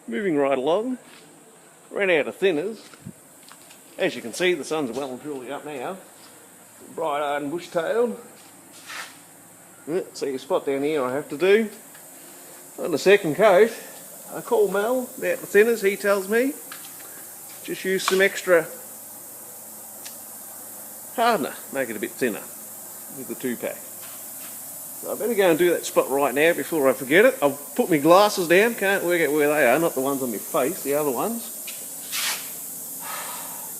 Moving right along, ran out of thinners. As you can see, the sun's well and truly up now. Bright-eyed and bush-tailed. See a spot down here I have to do. On the second coat, I call Mel about the thinners. He tells me just use some extra hardener, make it a bit thinner with the 2-pack. So I better go and do that spot right now before I forget it. I'll put my glasses down, can't work out where they are, not the ones on my face, the other ones.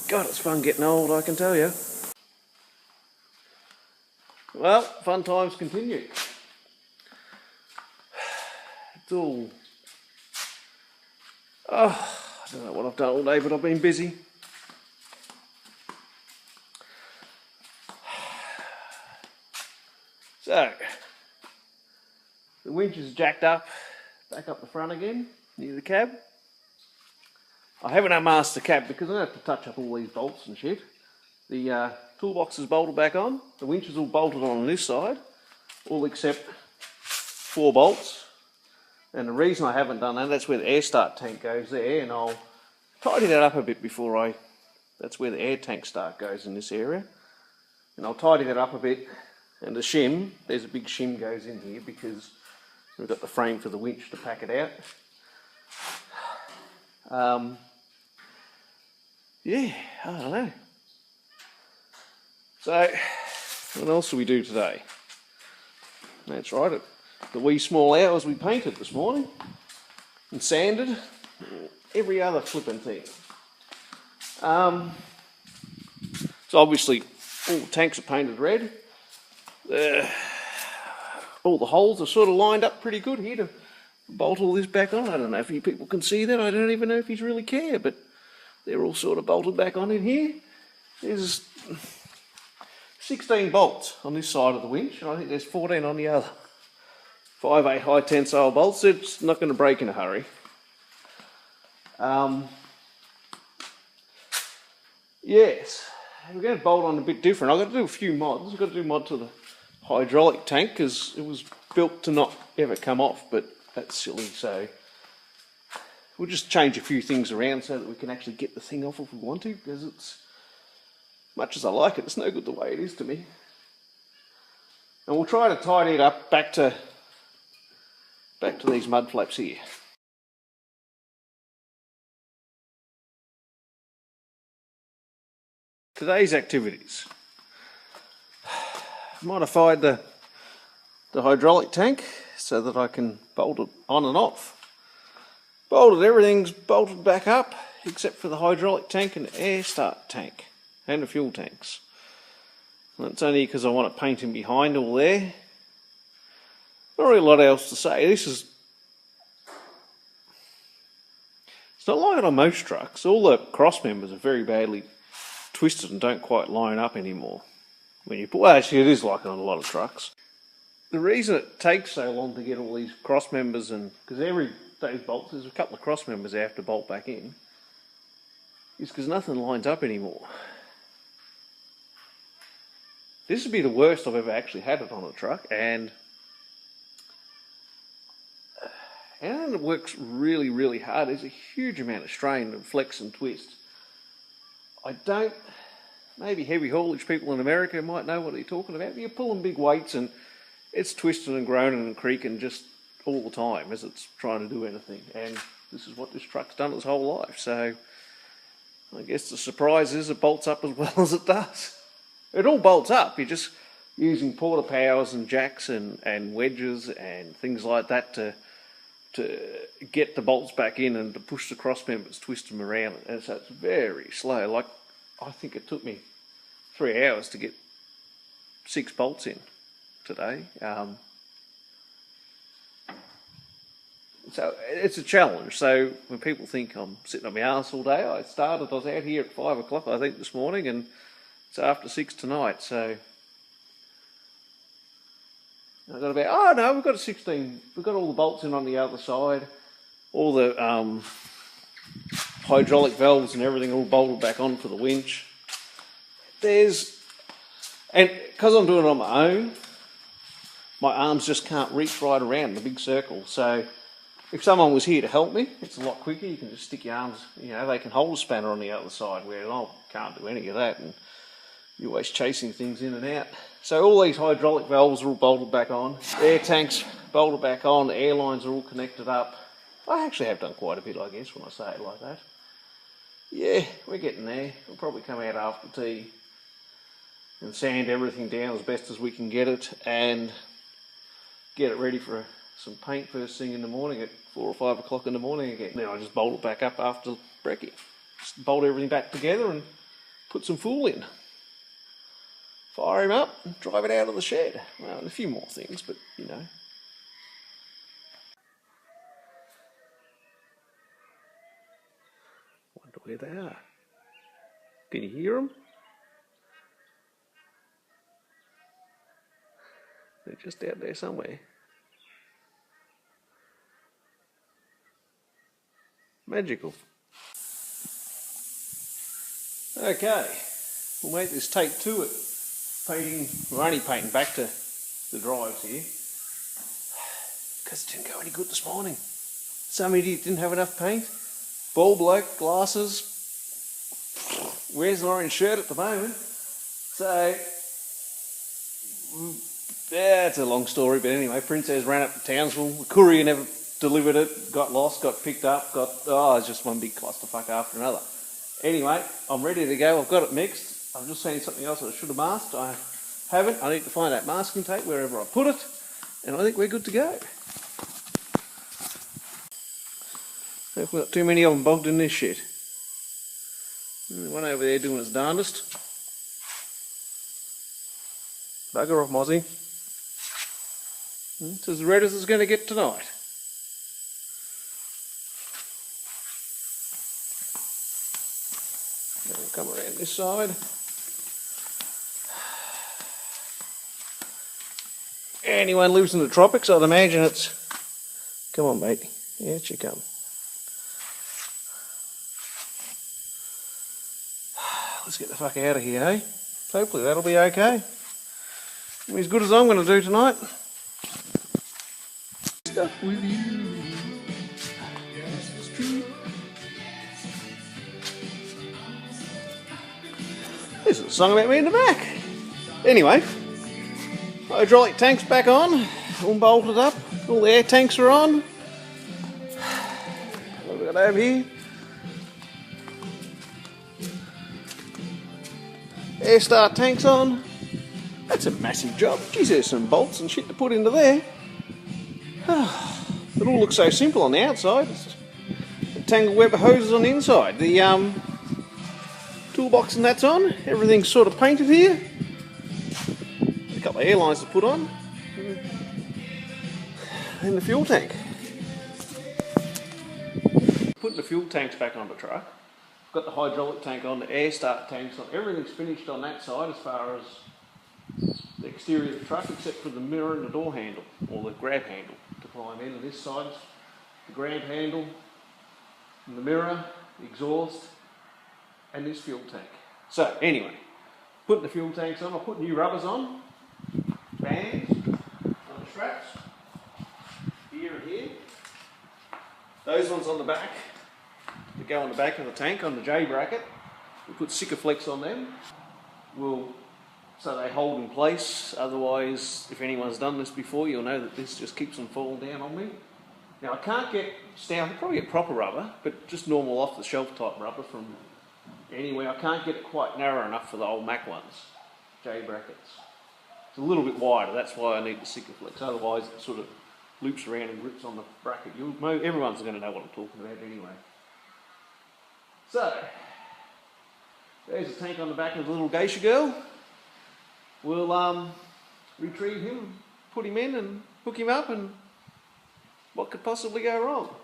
God, it's fun getting old, I can tell you. Well, fun times continue. It's all... Oh, I don't know what I've done all day, but I've been busy. So, the winch is jacked up, back up the front again, near the cab. I haven't unmasked the cab because I have to touch up all these bolts and shit. The toolbox is bolted back on, the winch is all bolted on this side, all except 4 bolts. And the reason I haven't done that, that's where the air start tank goes there, and I'll tidy that up a bit before that's where the air tank start goes in this area. And I'll tidy that up a bit. And the shim, there's a big shim goes in here because we've got the frame for the winch to pack it out. Yeah, I don't know. So, what else do we do today? That's right, at the wee small hours we painted this morning and sanded, every other flipping thing. So obviously all the tanks are painted red. All the holes are sort of lined up pretty good here to bolt all this back on. I don't know if you people can see that. I don't even know if you really care, but they're all sort of bolted back on in here. There's 16 bolts on this side of the winch, and I think there's 14 on the other. 5/8 high tensile bolts. It's not going to break in a hurry. Yes, we're going to bolt on a bit different. I've got to do a few mods. I've got to do a mod to the hydraulic tank because it was built to not ever come off, but that's silly, so we'll just change a few things around so that we can actually get the thing off if we want to, because it's, much as I like it, it's no good the way it is to me. And we'll try to tidy it up back to these mud flaps here. Today's activities. Modified the hydraulic tank so that I can bolt it on and off. Everything's bolted back up except for the hydraulic tank and the air start tank and the fuel tanks. And that's only because I want to paint in behind all there. Not really a lot else to say. It's not like it on most trucks. All the cross members are very badly twisted and don't quite line up anymore. Well, actually it is like it on a lot of trucks. The reason it takes so long to get all these cross members, and because those bolts, there's a couple of cross members they have to bolt back in, is because nothing lines up anymore. This would be the worst I've ever actually had it on a truck, and it works really, really hard. There's a huge amount of strain and flex and twist. Maybe heavy haulage people in America might know what they're talking about. You're pulling big weights and it's twisting and groaning and creaking just all the time as it's trying to do anything. And this is what this truck's done its whole life. So I guess the surprise is it bolts up as well as it does. It all bolts up. You're just using porta powers and jacks and wedges and things like that to get the bolts back in and to push the cross members, twist them around. And so it's very slow. Like, I think it took me 3 hours to get 6 bolts in today. So it's a challenge. So when people think I'm sitting on my arse all day, I was out here at 5 o'clock, I think, this morning, and it's after 6 tonight. So I've got we've got 16, we've got all the bolts in on the other side, all the hydraulic valves and everything all bolted back on for the winch. And because I'm doing it on my own, my arms just can't reach right around the big circle, so If someone was here to help me, it's a lot quicker. You can just stick your arms, they can hold a spanner on the other side, where I can't do any of that, and you're always chasing things in and out. So all these hydraulic valves are all bolted back on, air tanks bolted back on, air lines are all connected up. I actually have done quite a bit, I guess, when I say it like that. Yeah, we're getting there. We'll probably come out after tea and sand everything down as best as we can get it, and get it ready for some paint first thing in the morning at 4 or 5 o'clock in the morning again. Then I just bolt it back up after brekkie. Just bolt everything back together and put some fuel in. Fire him up and drive it out of the shed. Well, and a few more things, but Wonder where they are. Can you hear them? They're just out there somewhere. Magical. Okay, we'll make this take two at painting. We're only painting back to the drives here, because it didn't go any good this morning. Some idiot didn't have enough paint. Bald bloke, glasses, wears an orange shirt at the moment. So, yeah, it's a long story, but anyway, Princess ran up to Townsville. The courier never delivered it, got lost, got picked up, it's just one big clusterfuck after another. Anyway, I'm ready to go. I've got it mixed. I've just seen something else that I should have masked. I haven't. I need to find that masking tape wherever I put it, and I think we're good to go. Hope we've got too many of them bogged in this shit. The one over there doing its darndest. Bugger off, Mozzie. It's as red as it's going to get tonight. Now we'll come around this side. Anyone lives in the tropics, I'd imagine it's... Come on, mate. Here you come. Let's get the fuck out of here, eh? Hopefully that'll be okay. As good as I'm going to do tonight. Stuck with you. Yes, it's true. This is a song about me in the back. Anyway, hydraulic tanks back on, all bolted up, all the air tanks are on. What have we got over here? Air start tanks on. That's a massive job. Geez, there's some bolts and shit to put into there. It all looks so simple on the outside. The tangle web of hoses on the inside. The toolbox and that's on. Everything's sort of painted here. A couple of air lines to put on. And the fuel tank. Putting the fuel tanks back on the truck. Got the hydraulic tank on, the air start tanks on. Everything's finished on that side as far as the exterior of the truck, except for the mirror and the door handle, or the grab handle to climb in. And this side's the grab handle, and the mirror, the exhaust, and this fuel tank. So anyway, putting the fuel tanks on, I'll put new rubbers on, bands on the straps, here and here. Those ones on the back, that go on the back of the tank on the J bracket. We'll put Sikaflex on them. So they hold in place. Otherwise, if anyone's done this before, you'll know that this just keeps them falling down on me. Now I can't get I can probably get proper rubber, but just normal off-the-shelf type rubber from anywhere. I can't get it quite narrow enough for the old Mack ones, J brackets. It's a little bit wider. That's why I need the Sikaflex. Otherwise, it sort of loops around and grips on the bracket. Everyone's going to know what I'm talking about anyway. So, there's a tank on the back of the little geisha girl. We'll retrieve him, put him in and hook him up, and what could possibly go wrong?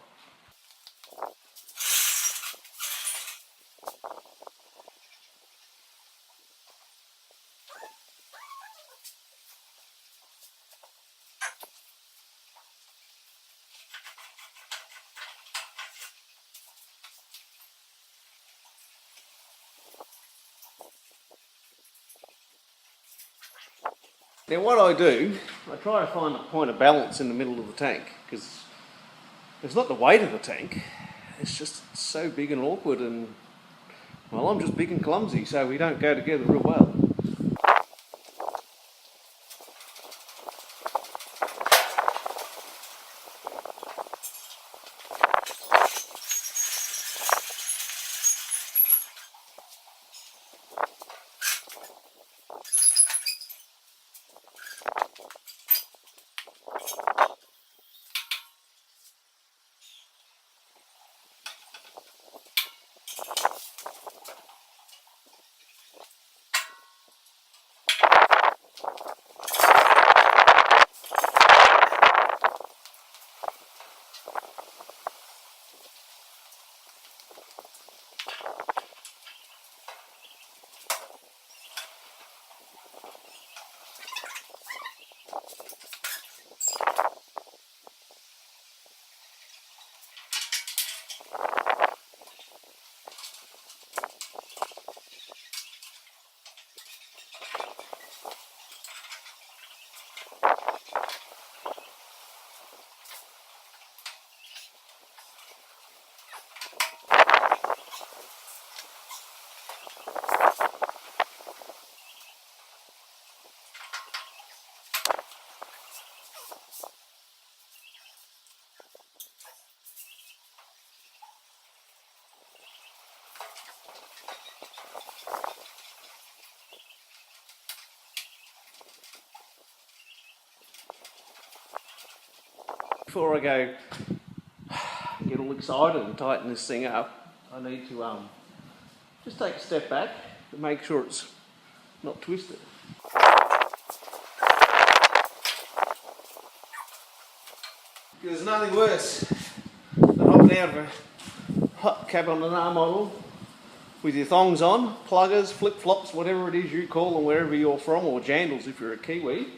Now what I do, I try to find a point of balance in the middle of the tank, because It's not the weight of the tank, it's just so big and awkward, and well, I'm just big and clumsy, so we don't go together real well. Before I go get all excited and tighten this thing up, I need to just take a step back to make sure it's not twisted. There's nothing worse than hopping out of a hot cab on an R model with your thongs on, pluggers, flip-flops, whatever it is you call them wherever you're from, or jandals if you're a Kiwi,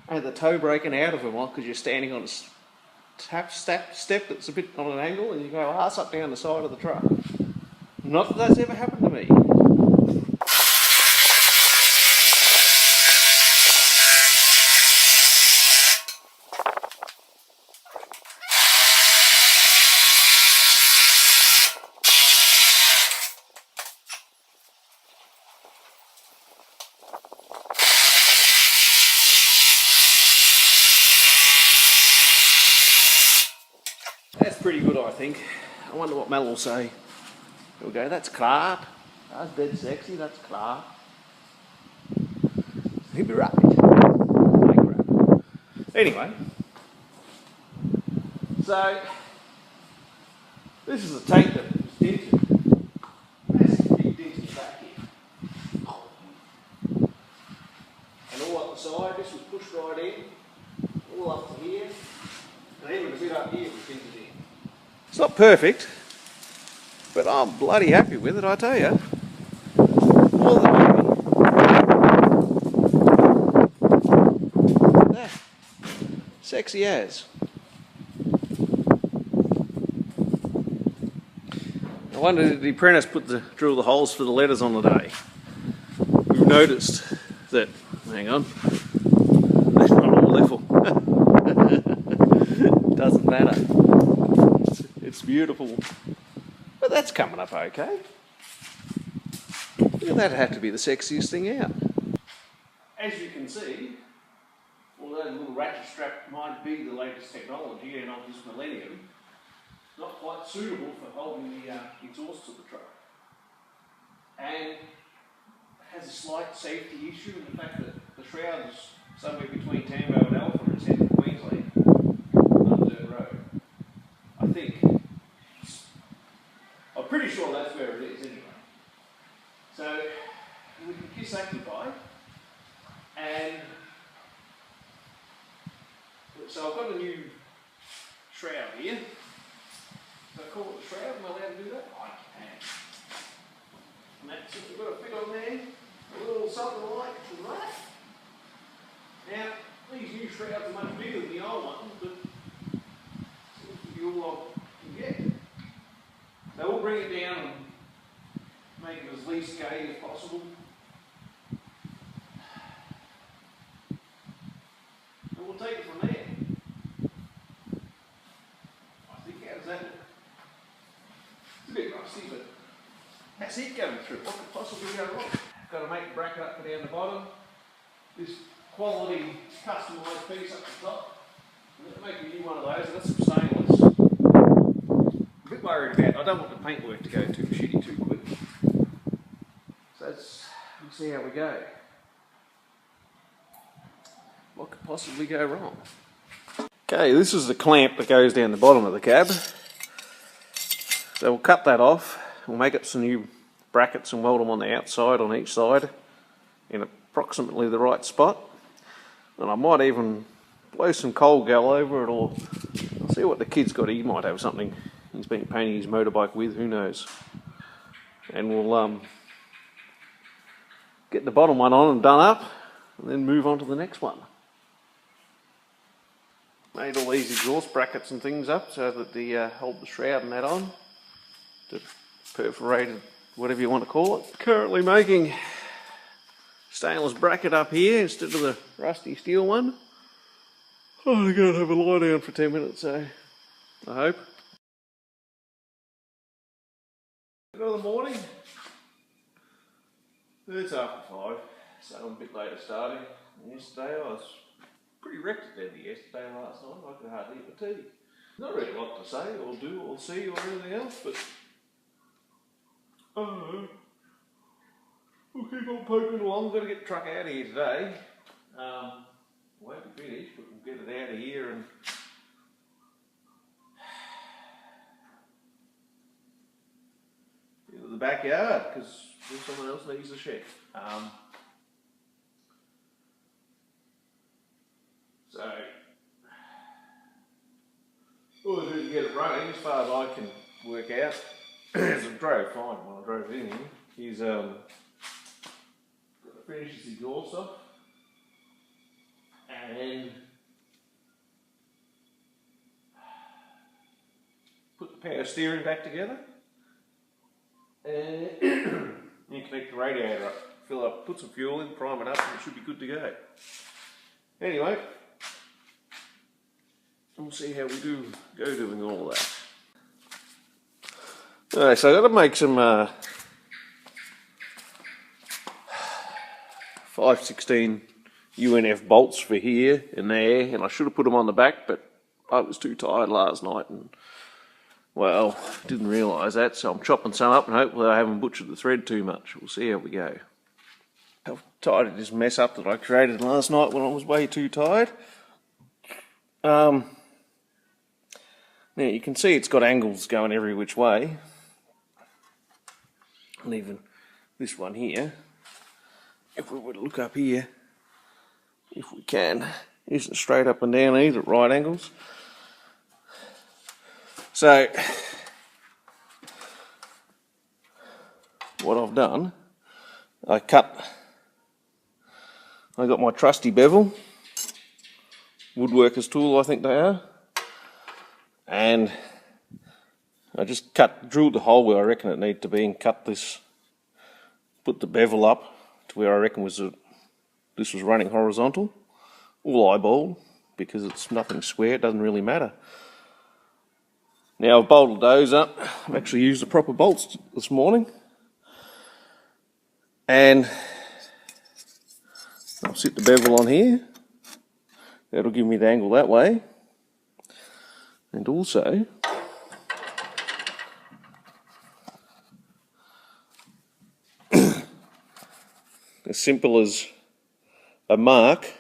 and the toe breaking out of them because you're standing on a step that's a bit on an angle, and you go arse up down the side of the truck. Not that that's ever happened to me. That's pretty good, I think. I wonder what Mel will say. There we go, that's Clark. That's dead sexy, that's Clark. He'll be right. Anyway, so this is a tank that was dented. Massive big dent in the back here. And all up the side, this was pushed right in, all up to here, and even a bit up here was dented in. It's not perfect, but I'm bloody happy with it, I tell you. More than happy. There. Sexy as. I wonder did the apprentice drill the holes for the letters on the day. We've noticed that, hang on, that's not all level. Doesn't matter. It's beautiful. But that's coming up okay. That'd have to be the sexiest thing out. As you can see, although the little ratchet strap might be the latest technology and of this millennium, it's not quite suitable for holding the exhaust to the truck. And has a slight safety issue in the fact that the shroud is somewhere between Tambo and Alpha in central Queensland, on dirt road. I think. I'm pretty sure that's where it is anyway. So we can kiss that goodbye. And so I've got a new shroud here. So I call it the shroud. Am I allowed to do that? I can. And that's just, we've got a fit on there, a little something like that. Now, these new shrouds are much bigger than the old ones, but seems to be all I can get. They will bring it down and make it as least gay as possible. And we'll take it from there. rusty, but that's it going through. What could possibly go wrong? Got to make the bracket up and down the bottom. This quality customised piece up the top. I'm going to make a new one of those. I've got some stainless. I'm a bit worried about, I don't want the paintwork to go too shitty too quick. So we'll see how we go. What could possibly go wrong? Okay, this is the clamp that goes down the bottom of the cab. So we'll cut that off. We'll make up some new brackets and weld them on the outside on each side in approximately the right spot. And I might even blow some coal gal over it, or I'll see what the kid's got. He might have something he's been painting his motorbike with, who knows. And we'll get the bottom one on and done up, and then move on to the next one. Made all these exhaust brackets and things up so that they hold the shroud and that on. The perforated, whatever you want to call it. Currently making stainless bracket up here instead of the rusty steel one. Oh, I'm going to have a lie down for 10 minutes, so I hope. Good morning. It's after 5, so I'm a bit later starting. Yesterday I was pretty wrecked at the end of yesterday and last night. I could hardly eat my tea. Not really a lot to say or do or see or anything else, but I don't know. We'll keep on poking along. We've got to get the truck out of here today. We won't be finished, but we'll get it out of here and into the backyard because someone else needs the shed. So, all I do to get it running, as far as I can work out, as I drove fine when I drove it in here, is got to finish this exhaust off and put the power steering back together and you connect the radiator up, fill up, put some fuel in, prime it up, and it should be good to go. Anyway, we'll see how we go doing all of that. Alright, so I've got to make some 5/16 UNF bolts for here and there, and I should have put them on the back, but I was too tired last night and, well, didn't realise that, so I'm chopping some up and hopefully I haven't butchered the thread too much. We'll see how we go. I've tidied this mess up that I created last night when I was way too tired. Now you can see it's got angles going every which way, and even this one here, if we were to look up here, if we can, isn't straight up and down either at right angles. So what I've done, I got my trusty bevel, woodworker's tool I think they are, and I just drilled the hole where I reckon it needed to be and cut this, put the bevel up to where I reckon this was running horizontal, all eyeballed, because it's nothing square, it doesn't really matter. Now I've bolted those up. I've actually used the proper bolts this morning, and I'll sit the bevel on here. That'll give me the angle that way, and also as simple as a mark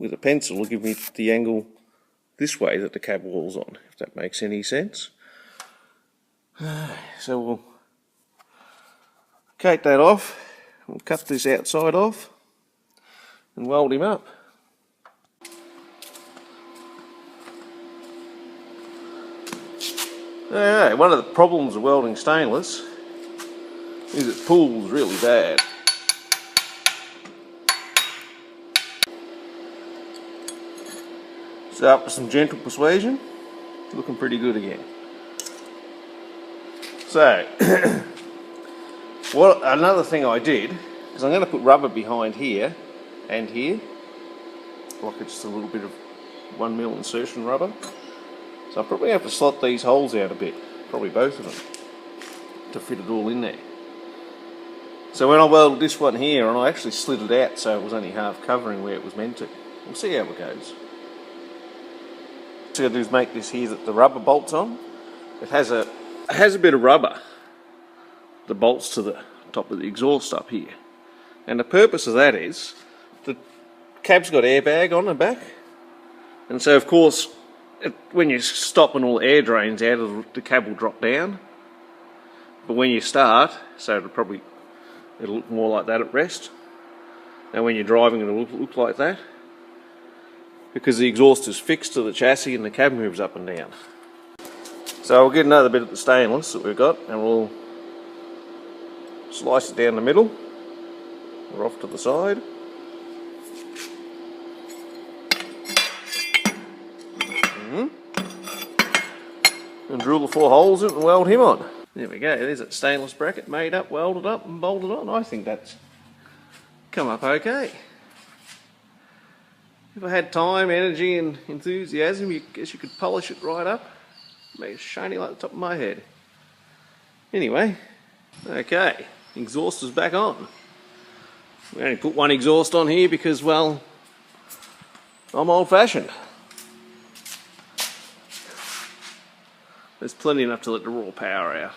with a pencil will give me the angle this way that the cab wall's on, if that makes any sense. So we'll take that off, we'll cut this outside off and weld him up. One of the problems of welding stainless is it pulls really bad. So after some gentle persuasion, it's looking pretty good again. So, another thing I did is I'm going to put rubber behind here and here, like it's a little bit of 1mm insertion rubber. So I'll probably have to slot these holes out a bit, probably both of them. to fit it all in there. So when I welded this one here, and I actually slid it out so it was only half covering where it was meant to. We'll see how it goes. What I'm going to do is make this here that the rubber bolts on. It has a bit of rubber, the bolts to the top of the exhaust up here. And the purpose of that is the cab's got airbag on the back, and so of course when you stop and all the air drains out, the cab will drop down. But when you start, so it'll look more like that at rest. And when you're driving, it'll look like that, because the exhaust is fixed to the chassis and the cab moves up and down. So we'll get another bit of the stainless that we've got, and we'll slice it down the middle, or off to the side. And drill the 4 holes in it and weld him on. There we go, there's that stainless bracket made up, welded up and bolted on. I think that's come up okay. If I had time, energy and enthusiasm, I guess you could polish it right up. Make it shiny like the top of my head. Anyway, okay, exhaust is back on. We only put one exhaust on here because, well, I'm old-fashioned. There's plenty enough to let the raw power out.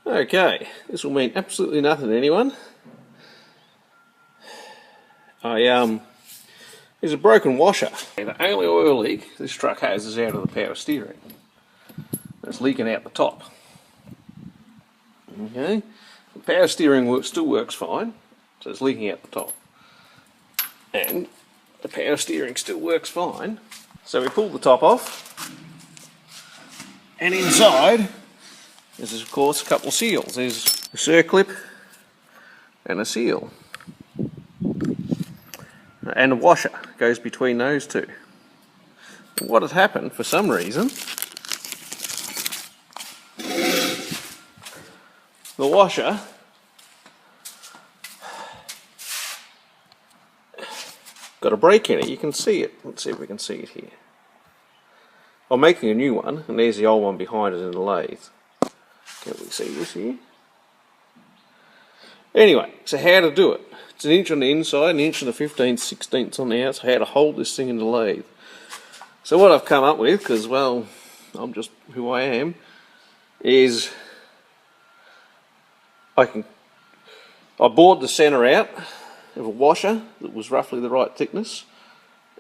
Okay, this will mean absolutely nothing to anyone. There's a broken washer. The only oil leak this truck has is out of the power steering. It's leaking out the top. Okay, the power steering still works fine, so it's leaking out the top. And the power steering still works fine. So we pull the top off, and inside there's of course a couple of seals. There's a circlip and a seal. And a washer goes between those two. What had happened, for some reason, the washer got a break in it. You can see it. Let's see if we can see it here. I'm making a new one, and there's the old one behind it in the lathe. Can we see this here? Anyway, so how to do it. It's 1 inch on the inside, 1 inch and 1/15/16 on the outside. How to hold this thing in the lathe. So what I've come up with, because, well, I'm just who I am, is I bored the centre out of a washer that was roughly the right thickness,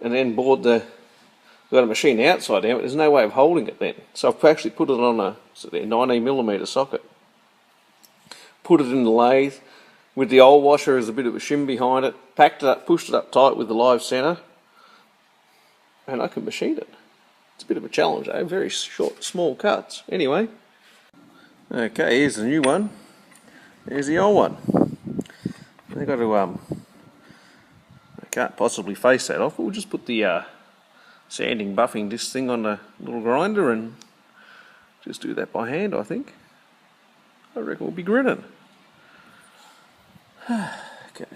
and then bored got a machine outside down, but there's no way of holding it then. So I've actually put it on a 19mm socket. Put it in the lathe with the old washer as a bit of a shim behind it, packed it up, pushed it up tight with the live centre, and I can machine it. It's a bit of a challenge though, very short, small cuts. Anyway, okay, here's the new one. Here's the old one. I've got to, I can't possibly face that off, but we'll just put the sanding buffing disc thing on the little grinder and just do that by hand, I think. I reckon we'll be grinning. Okay.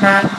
Right.